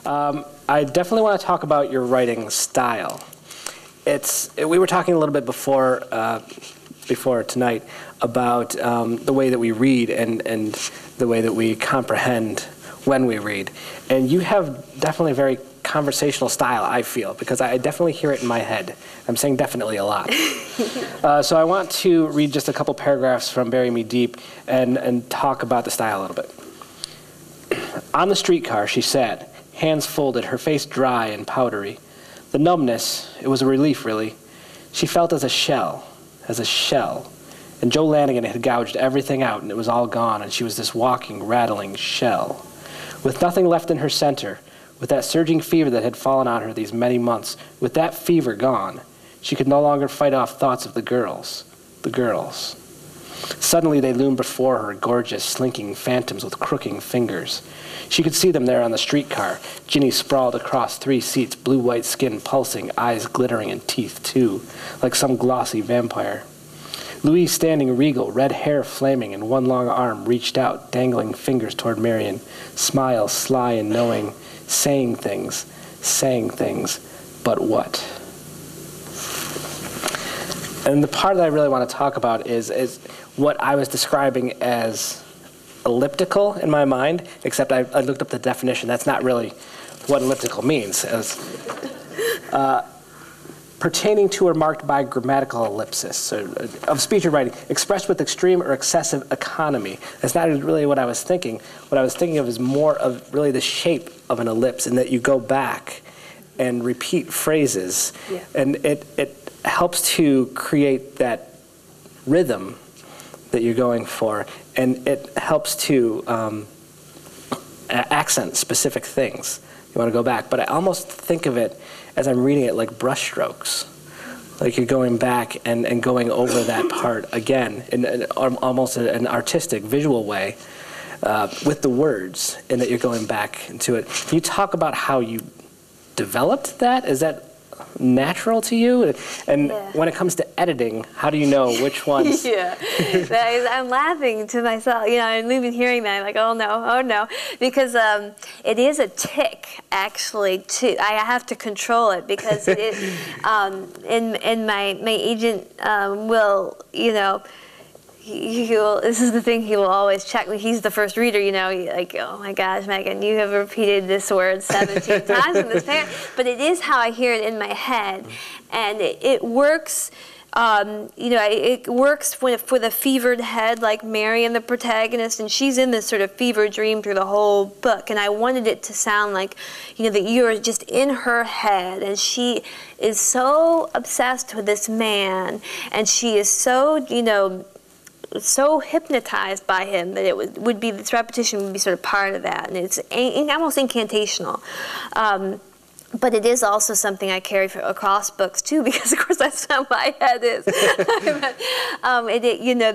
I definitely want to talk about your writing style. We were talking a little bit before tonight about the way that we read and the way that we comprehend when we read. And you have definitely a very conversational style, I feel, because I definitely hear it in my head. I'm saying definitely a lot. So I want to read just a couple paragraphs from Bury Me Deep and talk about the style a little bit. On the streetcar, she sat, hands folded, her face dry and powdery. The numbness, it was a relief, really. She felt as a shell. And Joe Lanigan had gouged everything out, and it was all gone, and she was this walking, rattling shell. With nothing left in her center, with that surging fever that had fallen on her these many months, with that fever gone, she could no longer fight off thoughts of the girls. Suddenly they loomed before her, gorgeous, slinking phantoms with crooking fingers. She could see them there on the streetcar, Ginny sprawled across 3 seats, blue-white skin pulsing, eyes glittering, and teeth, too, like some glossy vampire. Louise standing regal, red hair flaming, and one long arm reached out, dangling fingers toward Marion, smile sly and knowing, saying things, but what? And the part that I really want to talk about is what I was describing as elliptical in my mind, except I looked up the definition. That's not really what elliptical means. As, pertaining to or marked by grammatical ellipsis, so, of speech or writing, expressed with extreme or excessive economy. That's not really what I was thinking. What I was thinking of is more of really the shape of an ellipse, in that you go back and repeat phrases, and it helps to create that rhythm that you're going for, and it helps to accent specific things. You want to go back, but I almost think of it as I'm reading it like brushstrokes, like you're going back and going over that part again in almost an artistic, visual way with the words, and that you're going back into it. Can you talk about how you developed that? Is that natural to you? And when it comes to editing, how do you know which ones? I'm laughing to myself, and even hearing that, I'm like, oh no, because it is a tick, actually, too. I have to control it, because it is, and my agent will, this is the thing, he will always check me. He's the first reader, like, oh my gosh, Megan, you have repeated this word 17 times in this paragraph. But it is how I hear it in my head. And it works, it works for the fevered head, like Marion, the protagonist, and she's in this sort of fever dream through the whole book. And I wanted it to sound like, that you're just in her head, and she is so obsessed with this man, and she is so, so hypnotized by him that it would be, this repetition would be sort of part of that, and it's almost incantational. But it is also something I carry across books too, because of course that's how my head is.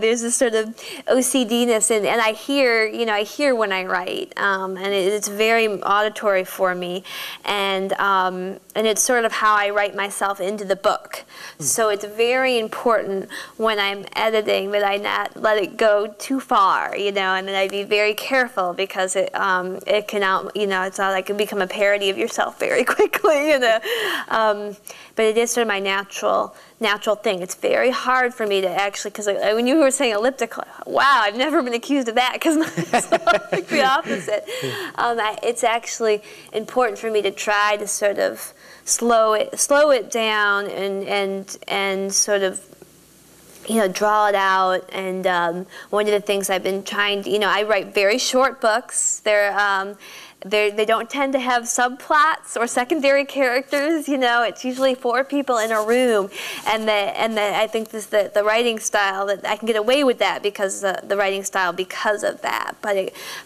There's this sort of OCD-ness, and I hear when I write, and it's very auditory for me, and it's sort of how I write myself into the book. So it's very important when I'm editing that I not let it go too far, and that I be very careful, because it can it's not like it can become a parody of yourself very quickly. But it is sort of my natural thing. It's very hard for me to actually, because when you were saying elliptical, wow, I've never been accused of that, because it's like the opposite. It's actually important for me to try to sort of slow it down and sort of draw it out. And one of the things I've been trying to, I write very short books. They don't tend to have subplots or secondary characters. It's usually 4 people in a room, and I think this the writing style, that I can get away with that because the writing style, because of that.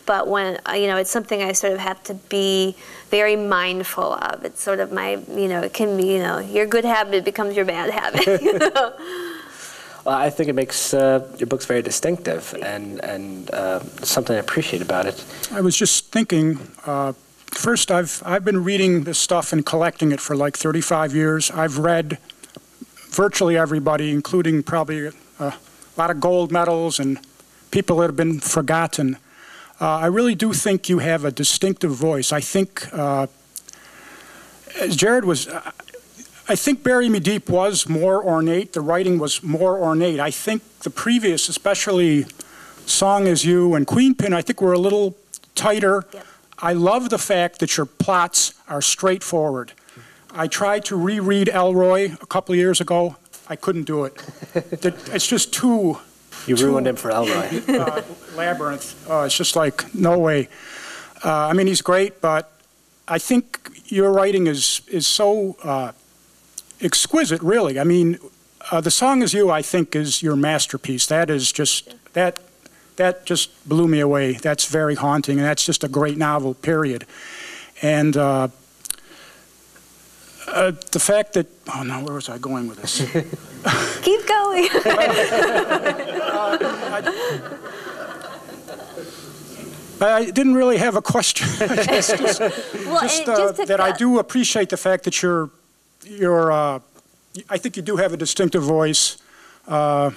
But when it's something I sort of have to be very mindful of. It's sort of my it can be your good habit becomes your bad habit. Well, I think it makes your books very distinctive, and something I appreciate about it. I was just thinking, first, I've been reading this stuff and collecting it for like 35 years. I've read virtually everybody, including probably a lot of gold medals and people that have been forgotten. I really do think you have a distinctive voice. I think as Jared was, I think Bury Me Deep was more ornate. The writing was more ornate. I think the previous, especially Song Is You and Queen Pin, I think were a little tighter. Yep. I love the fact that your plots are straightforward. I tried to reread Elroy a couple of years ago. I couldn't do it. It's just too... You ruined him for Elroy. Labyrinth. It's just like, no way. I mean, he's great, but I think your writing is so exquisite, really. I mean, The Song Is You, I think, is your masterpiece. That is just, that just blew me away. That's very haunting, and that's just a great novel, period. And the fact that, oh no, where was I going with this? Keep going. I didn't really have a question. just that I do appreciate the fact that you're I think you do have a distinctive voice. When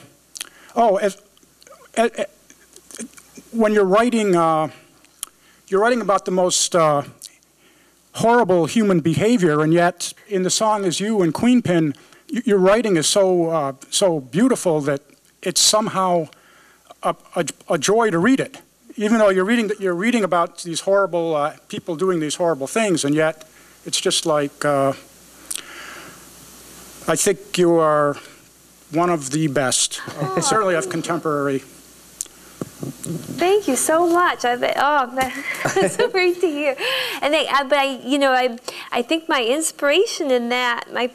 you're writing about the most horrible human behavior, and yet in The Song Is You and Queen Pin, your writing is so beautiful that it's somehow a joy to read it. Even though you're reading about these horrible people doing these horrible things, and yet it's just like I think you are one of the best, certainly of contemporary. Thank you so much. That's so great to hear. And I think my inspiration in that, the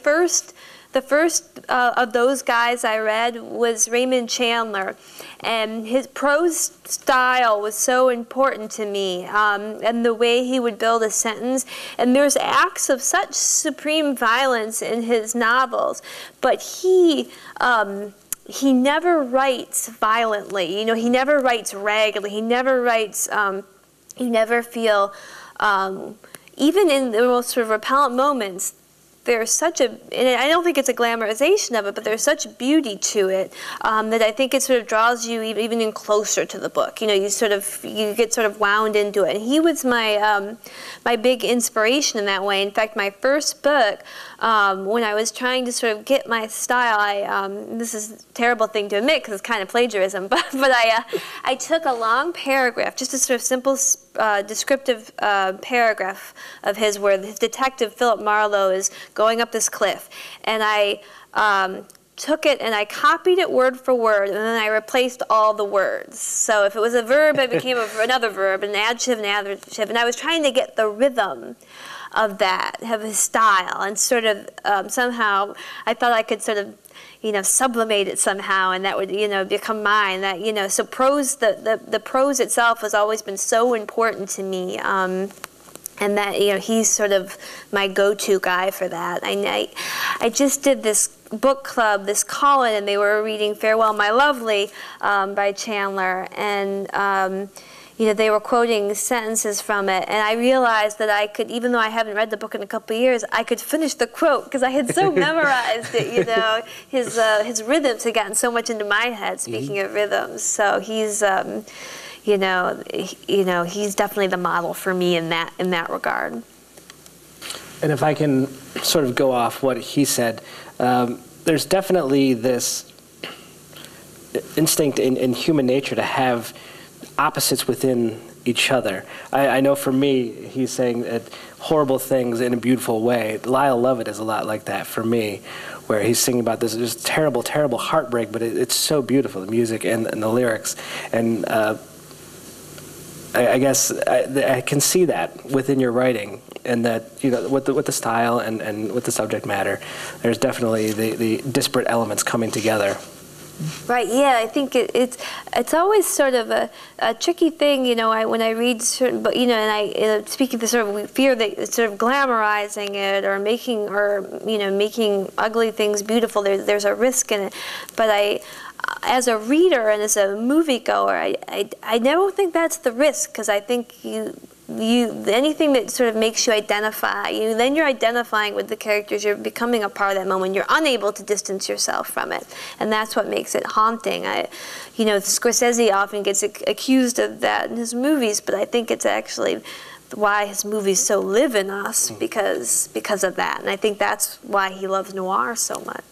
first of those guys I read was Raymond Chandler, and his prose style was so important to me, and the way he would build a sentence. And there's acts of such supreme violence in his novels, but he never writes violently. You know, he never writes raggedly. He never writes. You never feel, even in the most sort of repellent moments, there's such a, and I don't think it's a glamorization of it, but there's such beauty to it that I think it sort of draws you even in closer to the book. You know, you get sort of wound into it. And he was my my big inspiration in that way. In fact, my first book, when I was trying to sort of get my style, this is a terrible thing to admit because it's kind of plagiarism, but I took a long paragraph, just a sort of simple descriptive paragraph of his where his detective Philip Marlowe is going up this cliff, and I took it and I copied it word for word, and then I replaced all the words. So if it was a verb, it became another verb, an adjective, and I was trying to get the rhythm of that, of his style, and sort of somehow I thought I could sort of, you know, sublimate it somehow, and that would, you know, become mine. That, you know, so prose, the prose itself has always been so important to me, and that, you know, he's sort of my go-to guy for that. I just did this book club, this call-in, and they were reading Farewell My Lovely by Chandler, and you know, they were quoting sentences from it, and I realized that I could, even though I haven't read the book in a couple of years, I could finish the quote because I had so memorized it. You know, his rhythms had gotten so much into my head. Speaking of rhythms, so he's, you know, he's definitely the model for me in that regard. And if I can sort of go off what he said, there's definitely this instinct in human nature to have opposites within each other. I know for me, he's saying horrible things in a beautiful way. Lyle Lovett is a lot like that for me, where he's singing about this just terrible, terrible heartbreak, but it's so beautiful, the music and the lyrics. And I guess I can see that within your writing, and that, you know, with the style and with the subject matter, there's definitely the disparate elements coming together. Right. Yeah, I think it's always sort of a tricky thing, you know. When I read certain, but you know, and speaking of the sort of fear that sort of glamorizing it or making ugly things beautiful. There's a risk in it, but as a reader and as a moviegoer, I never think that's the risk, because I think anything that sort of makes you identify, then you're identifying with the characters, you're becoming a part of that moment, you're unable to distance yourself from it, and that's what makes it haunting. Scorsese often gets accused of that in his movies, but I think it's actually why his movies so live in us, because of that, and I think that's why he loves noir so much.